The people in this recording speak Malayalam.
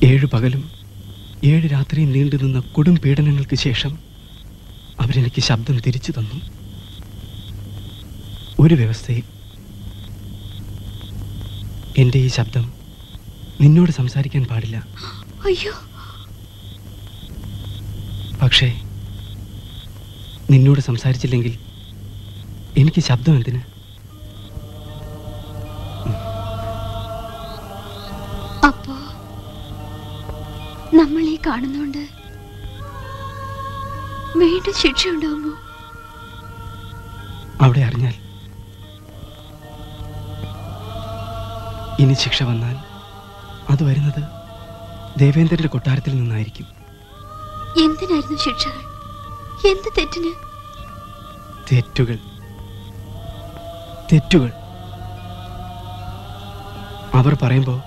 7 പകലും 7 രാത്രിയും നീണ്ടുനിന്ന കൊടും പീഡനങ്ങൾക്ക് ശേഷം അവരെനിക്ക് ശബ്ദം തിരിച്ചു തന്നു. ഒരു വ്യവസ്ഥയിൽ. എൻ്റെ ഈ ശബ്ദം നിന്നോട് സംസാരിക്കാൻ പാടില്ല. അയ്യോ, പക്ഷേ നിന്നോട് സംസാരിച്ചില്ലെങ്കിൽ എനിക്ക് ശബ്ദം എന്തിന്? അപ്പോ നമ്മൾ ഈ കാണുന്നോണ്ട് വീണ്ടും ശിക്ഷ ഉണ്ടാവുമോ? അവിടെ അറിഞ്ഞാൽ ഇനി ശിക്ഷ വന്നാൽ അത് വരുന്നത് ദേവേന്ദ്രന്റെ കൊട്ടാരത്തിൽ നിന്നായിരിക്കും. എന്തിനായിരുന്നു ശിക്ഷകൾ? എന്ത് തെറ്റിന്? തെറ്റുകൾ തെറ്റുകൾ അവർ പറയുമ്പോൾ